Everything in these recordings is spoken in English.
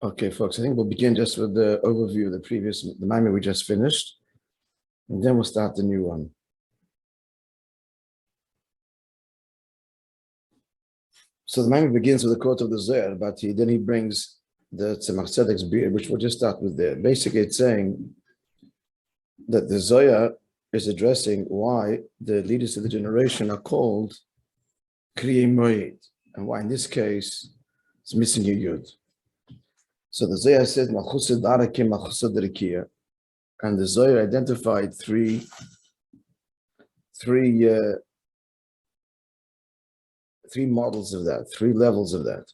Okay, folks, I think we'll begin just with the overview of the Maamar we just finished, and then we'll start the new one. So the Maamar begins with the quote of the Zohar, but then he brings the h'tשכ's beer, which we'll just start with there. Basically, it's saying that the Zohar is addressing why the leaders of the generation are called Kriei Moed, and why in this case it's missing a yud. So the Zohar says, and the Zohar identified three models of that, three levels of that.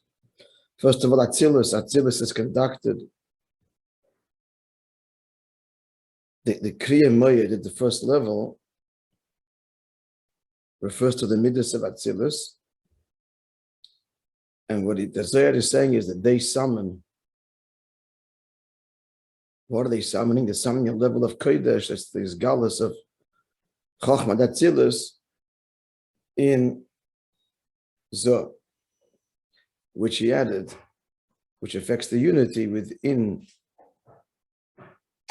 First of all, Atzilus is conducted. The Kriei Moed at the first level refers to the midas of Atzilus, and what the Zohar is saying is that they summon. What are they summoning? They're summoning a level of Kodesh, that's this galus of Chochmah, Atzilus, in Zoh, which he added, which affects the unity within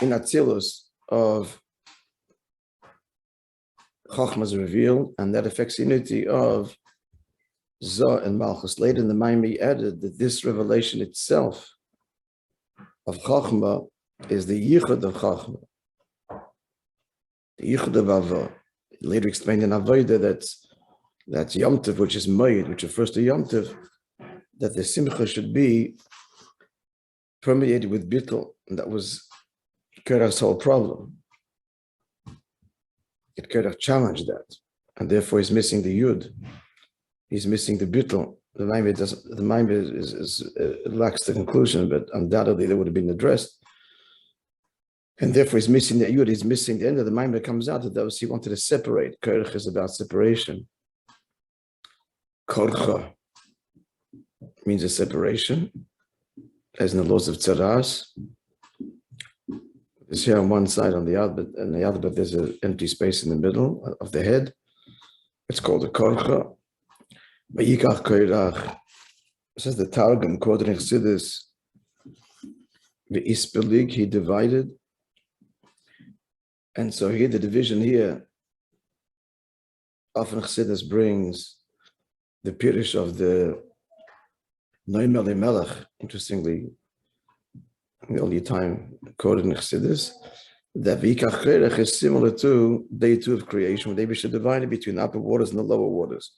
Atzilus of Chochmah's revealed, and that affects the unity of Zoh and Malchus. Later in the Maamar added that this revelation itself of Chochmah is the yichud of Chochmah, the yichud of Avodah. Later explained in Avodah that's Yom Tov, which is Moed, which refers to Yom Tov, that the Simcha should be permeated with bittul, and that was Korach's whole problem. Korach challenged that, and therefore he's missing the yud. He's missing the bittul. The Maamar lacks the conclusion, but undoubtedly that would have been addressed. And therefore he's missing the yud, he's missing the end of the Maamar. Comes out that those he wanted to separate. Korach is about separation. Korcha means a separation, as in the laws of tzaras. It's here on one side, on the other, but there's an empty space in the middle of the head. It's called a korcha. Vayikach koirach. Says the Targum, quoting Chassidus, v'ispelig, he divided. And so here, the division here, often Chassidus brings the Pirush of the Noam Elimelech, interestingly, the only time quoted in Chassidus, that Vayikach koirach is similar to day two of creation, where they should divide it between the upper waters and the lower waters.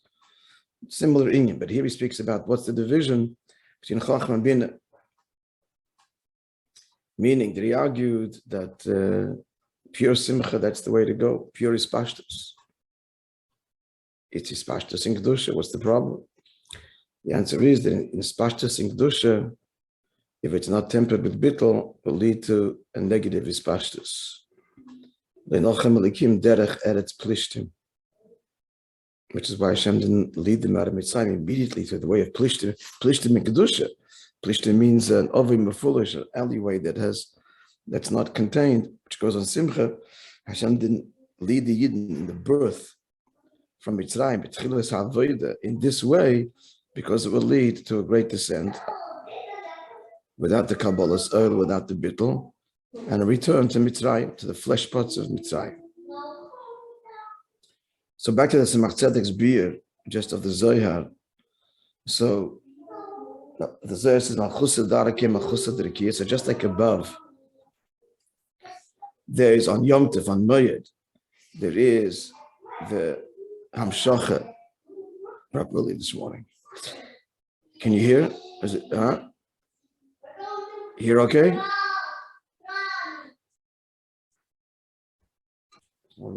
Similar inyan, but here he speaks about what's the division between Chochmah and Binah. Meaning that he argued that pure simcha, that's the way to go. Pure is pashtus. It's pashtus in kedusha. What's the problem? The answer is that in pashtus in kedusha, if it's not tempered with bittul, will lead to a negative ispashtus. Le'nochem elikim derech eretz plishtim. Which is why Hashem didn't lead them out of Mitzrayim immediately to the way of Plishtim. Plishtim in Kedusha. Plishtim means an ovim, a foolish, an alleyway that's not contained, which goes on Simcha. Hashem didn't lead the Yidden in the birth from Mitzrayim, B'tchilas HaAvodah, in this way, because it will lead to a great descent without the Kabbalah's oil, without the bittul, and a return to Mitzrayim, to the flesh pots of Mitzrayim. So back to the h'tשכ's beer, just of the Zohar. So the Zohar says, so just like above, there is on Yom Tov, on Moed, there is the h'tשכ properly this morning. Can you hear? Is it, Hear okay?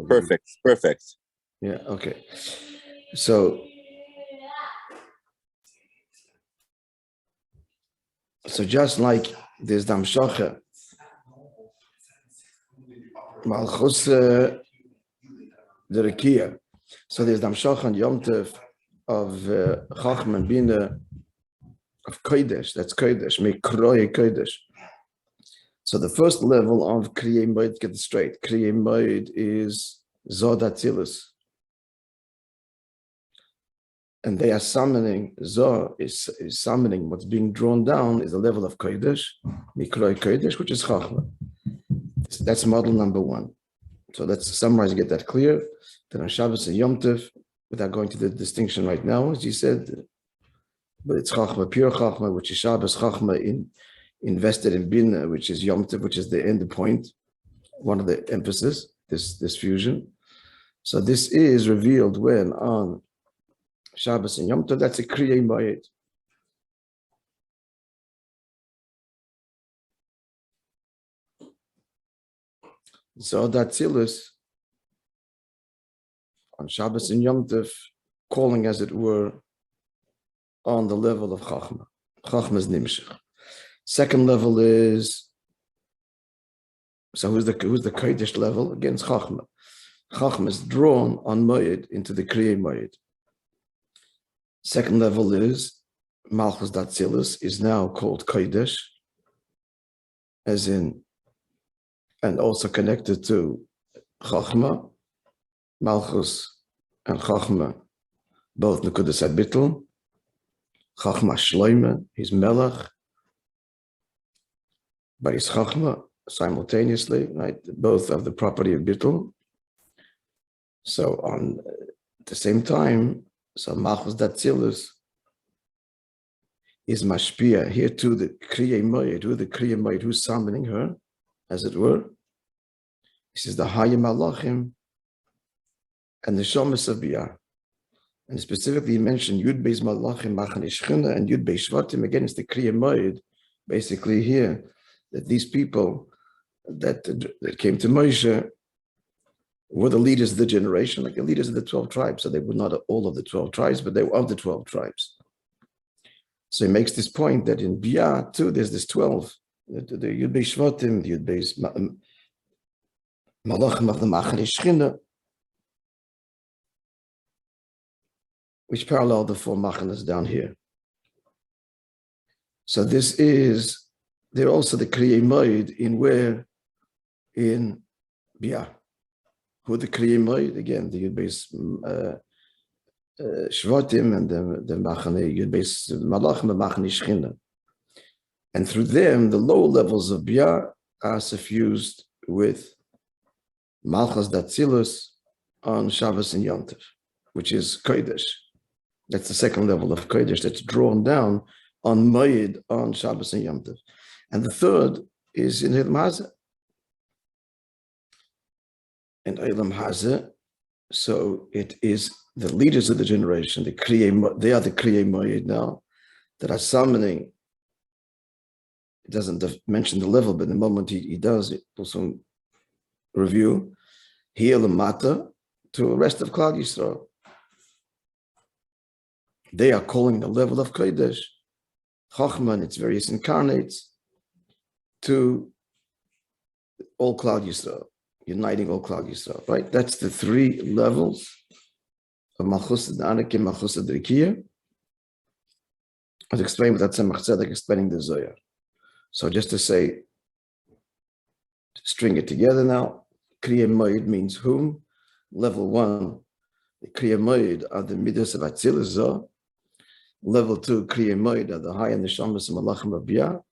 Perfect. Yeah, okay. So just like there's the h'tשכ, Malchus the Rekia. So there's the h'tשכ on Yom Tov of Chochmah and Binah of Kodesh. That's Kodesh, Mikroy Kodesh. So the first level of Kriei Moed, get it straight. Kriei Moed is Zod Atzilus. and they are summoning, Zoh is summoning what's being drawn down is the level of Kodesh, Mikroy Kodesh, which is Chachma. That's model number one. So let's summarize and get that clear. Then on Shabbos and Yom Tov, without going to the distinction right now, as you said, but it's Chachma, pure Chachma, which is Shabbos, Chachma invested in Bina, which is Yom Tov, which is the end point, one of the emphasis, this fusion. So this is revealed when on Shabbos and Yom Tov, that's a Kriya Moed. So that Tzilus on Shabbos and Yom Tov, calling as it were on the level of Chachma. Chachma is Nimshach. Second level is, so who's the Kodesh level? Against Chachma. Chachma is drawn on Moed into the Kriya Moed. Second level is Malchus Datzilus is now called Kodesh, as in, and also connected to Chachma, Malchus and Chachma, both Nekudas Abitl. Chachma Shloime, he's Melech, but he's Chachma simultaneously, right? Both have the property of Bittul. So on at the same time, so Malchus Datzilus is Mashpia here to the Kriya Moed, who's summoning her, as it were. This is the Hayim Malachim and the Shomas of Biyah. And specifically, he mentioned Yud Beis Malachim Machan Ishchina and Yud Beis Shvatim. Again, it's the Kriya Moed, basically here, that these people that came to Moshe were the leaders of the generation, like the leaders of the 12 tribes. So they were not all of the 12 tribes, but they were of the 12 tribes. So he makes this point that in Biyah too, there's this 12, the Yud Beis Shvatim, the Yud Beis Malachim Machan Ishchina, which parallel the four machanas down here. So this is, they're also the Kriya Moed in Biyah. Who the Kriya Moed? Again, the Yud Beis Shvatim and the Machane, Yud Beis Malachim and Machane Ishchina. And through them, the lower levels of Biyah are suffused with Malchus Datzilus on Shabbos and Yom Tov, which is Kodesh. That's the second level of Kodesh that's drawn down on Moed on Shabbos and Yom Tov. And the third is in Eilam Hazeh. In Eilam Hazeh, so it is the leaders of the generation, they are the Kriya Moed now, that are summoning. It doesn't mention the level, but the moment he does, it will soon review, here Lamata, to the rest of Klal Yisrael. They are calling the level of Kodesh, Chachma and its various incarnates, to all Klal Yisrael, uniting all Klal Yisrael, right? That's the three levels of Malchus Anakim, Malchus Rikiya. I'll explain what that's a Tzedek explaining the Zohar. So just to say, to string it together now, Kriya Moed means whom? Level one, the Kriya Moed are the Midas of Atzilus Zoh. Level two, Kriya Moed are the high and the Shamas and Malachim of Biyah.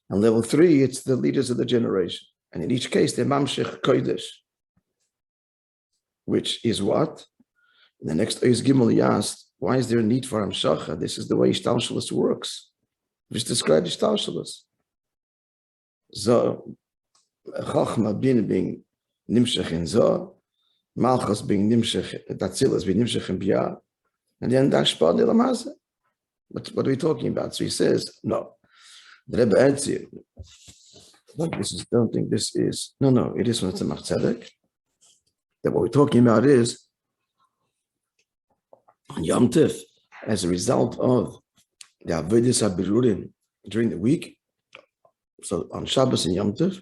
And level three, it's the leaders of the generation. And in each case, they're Mamshech Kodesh, which is what? In the next Ois Gimel, he asked, why is there a need for Hamshacha? This is the way Ishtalshalos works. Just describe Ishtalshalos. So, Chachma being Nimshech in Zoh, Malchus being Nimshech, Datzilus being Nimshech in Biyah, and then Dashpad Eilam Hazeh. What are we talking about? So he says, no. The Rebbe adds here, don't think this is, no, it is from the Tzemach Tzedek. That what we're talking about is on Yom Tov, as a result of the Avodas HaBerurim during the week, so on Shabbos and Yom Tov,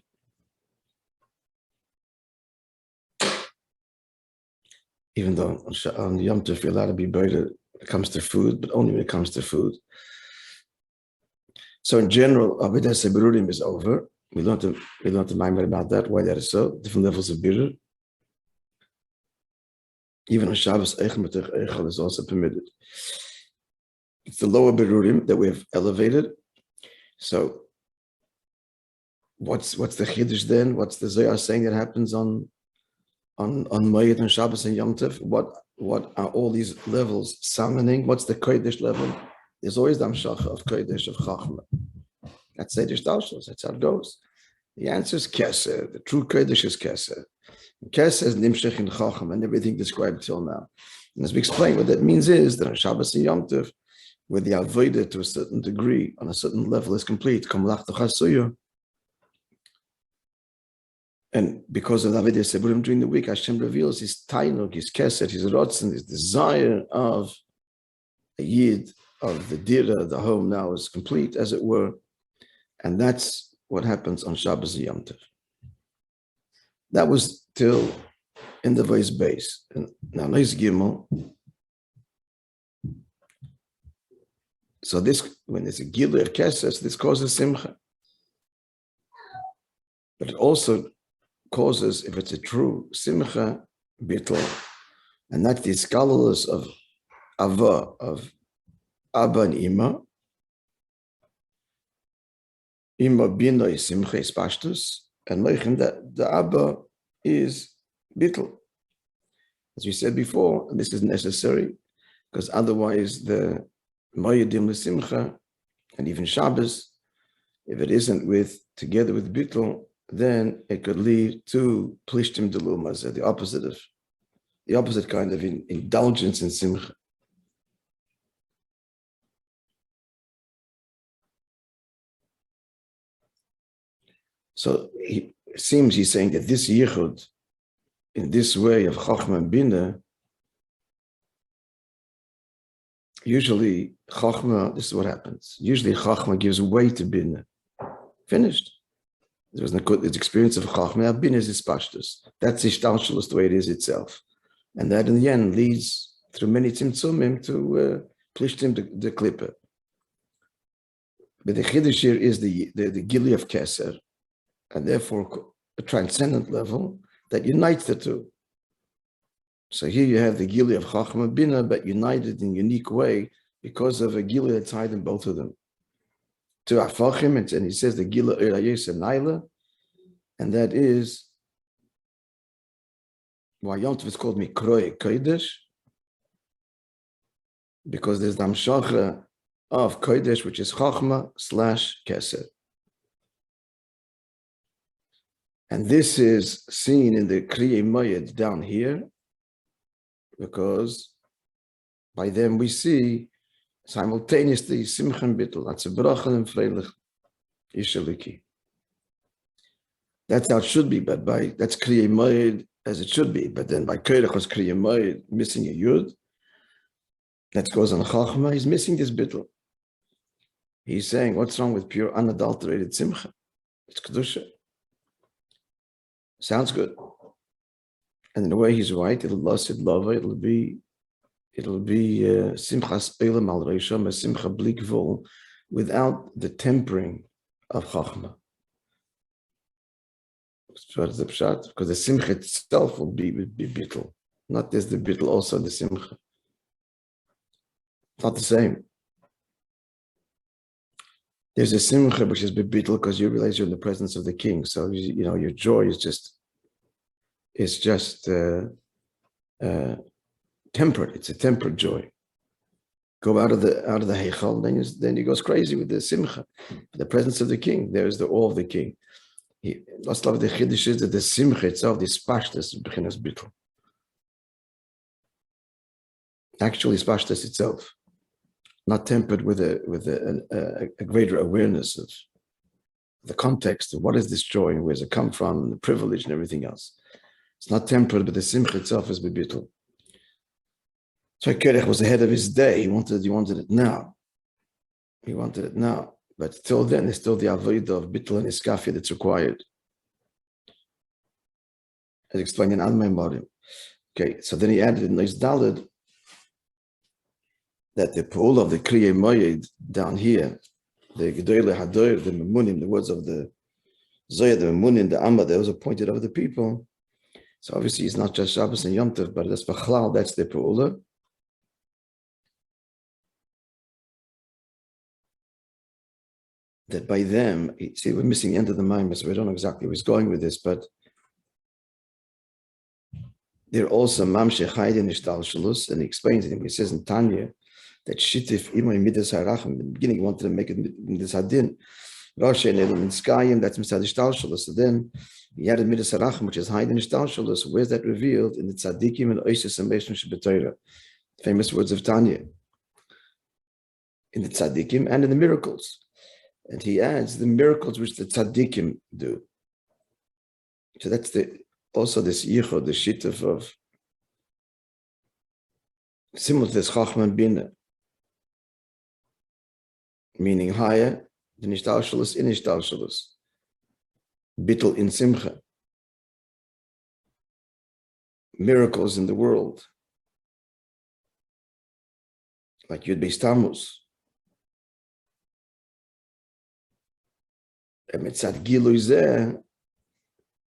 even though on Yom Tov you're allowed to be buried when it comes to food, but only when it comes to food. So in general, Avodas HaBerurim is over. We learned the Maamar about that, why that is so, different levels of birur. Even on Shabbos, Eichel is also permitted. It's the lower Berurim that we have elevated. So what's the Chiddush then? What's the Zohar saying that happens on Moed and Shabbos and Yom Tov? What are all these levels summoning? What's the Kodesh level? There's always the Amshach of Kodesh, of Chachma. That's Sedish Dalshos. That's how it goes. The answer is Keser. The true Kodesh is Keser. Keser is Nimshech in Chacham and everything described till now. And as we explain, what that means is that on Shabbos and Yom Tov, where the Avodah to a certain degree, on a certain level is complete, and because of the Avodah Seburim during the week, Hashem reveals his tainuk, his keset, his rotzen, his desire of a yid, of the dira, the home now is complete, as it were. And that's what happens on Shabbos and Yom Tov. That was till in the voice base. And now, nice Gimel. So this, when there's a gilui of keset, this causes simcha. But it also causes, if it's a true simcha, bittul, and that's the scholars of Ava, of Abba and Ima. Ima bina is simcha, is pashtus, and Meichem, that the Abba is bittul. As we said before, this is necessary, because otherwise the Moedim l'simcha, and even Shabbos, if it isn't together with bittul, then it could lead to plishtim delumas, the opposite kind of indulgence in simcha. So it seems he's saying that this yichud, in this way of chachma and bina, usually chachma, this is what happens. Usually chachma gives way to bina. Finished. There was no good experience of chachma. Bina is pashtus. That's ishtalshalus, the way it is itself, and that in the end leads through many tzimtzumim to plishtim the klippa. But the chiddush here is the gili of keser, and therefore a transcendent level that unites the two. So here you have the gili of chachma bina, but united in a unique way because of a gili that's hiding both of them. To Afachim, and he says the Gila Erayes and Naila, and that is why Yom Tov is called Mikroe Kodesh, because there's the Amshacha of Kodesh, which is Chachma / Keser. And this is seen in the Kriayi Moed down here, because by them we see simultaneously simcha and bittul. That's a bracha and freilich ishaliki. That's how it should be, but that's Kriayi Moed as it should be. But then by Kodesh was Kriayi Moed missing a yud. That goes on chachma. He's missing this bittul. He's saying, what's wrong with pure unadulterated simcha? It's kedusha. Sounds good. And in a way, he's right. It'll lava. It'll be simchas elam al reisham, a simcha bli gvul, without the tempering of chachma. Because the simcha itself will be bittul. Not just the bittul, also the simcha. It's not the same. There's a simcha which is bittul because you realize you're in the presence of the king. So your joy is just tempered. It's a tempered joy. Go out of the heichal, then he goes crazy with the simcha, the presence of the king. There is the awe of the king. Lost love the chiddush is that the simcha itself, the spashtas, bechinas bittul. Actually, spashtas itself, not tempered with a greater awareness of the context of what is this joy and where does it come from, and the privilege and everything else. It's not tempered, but the simcha itself is bittul. So Kerech was ahead of his day. He wanted it now. But till then, there's still the avodah of bittul and iskafia that's required. As explained in Admo. Okay, so then he added in Neis Daled that the pool of the Kriayi Moed down here, the Gedolei Hadoir, the Memunim, the words of the Zoya, the Memunim, the Amma, those appointed over the people, So obviously it's not just Shabbos and Yom Tov, but that's Bachlal, that's the Pa'ula. That by them, see, we're missing the end of the Maimon, so we don't know exactly where he's going with this, but they're also Mamshech Haydin Ishtal Shalus, and he explains it. He says in Tanya that Shittif Imoy Midas Harachim, in the beginning he wanted to make it Midas Hadin, Rosh and Elam in Skayim, that's Mitzad Ishtal Shalus. So then he added Midas Harachim, which is Haydin Ishtal Shalus. Where's that revealed? In the Tzadikim and Oisis and Meishim Shabbatayra, famous words of Tanya, in the Tzadikim and in the miracles. And he adds the miracles which the tzaddikim do. So that's also this yichud, the shittuf of similar to this chachma bina, meaning higher than ishtal shalus in ishtal shalus, bittul in simcha, miracles in the world, like Yud Beis Tmuz.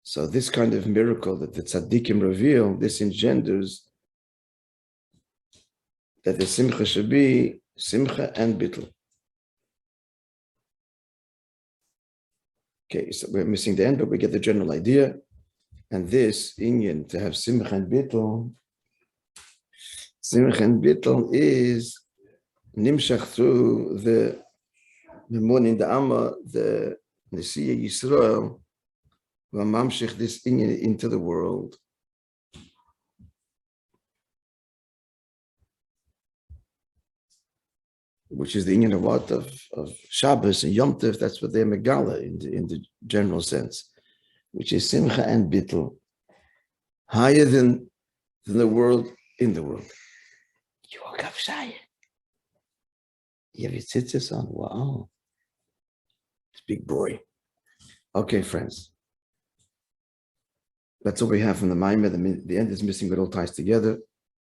So this kind of miracle that the tzaddikim reveal, this engenders that the simcha should be simcha and bittul. Okay, so we're missing the end, but we get the general idea. And this inyan to have simcha and bittul is nimshach through the Memon in the Amma, the Nesiya Yisrael, who mamshich this inyan into the world. Which is the inyan of what? Of Shabbos and Yom Tov, that's what they're megala in the general sense, which is simcha and bittul, higher than the world in the world. You woke up shy. You have your tzitzis on? Wow. Big boy. Okay, friends. That's all we have from the Maimon. The end is missing, but it all ties together.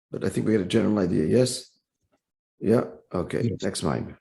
But I think we get a general idea, yes? Yeah? Okay, next Maimon.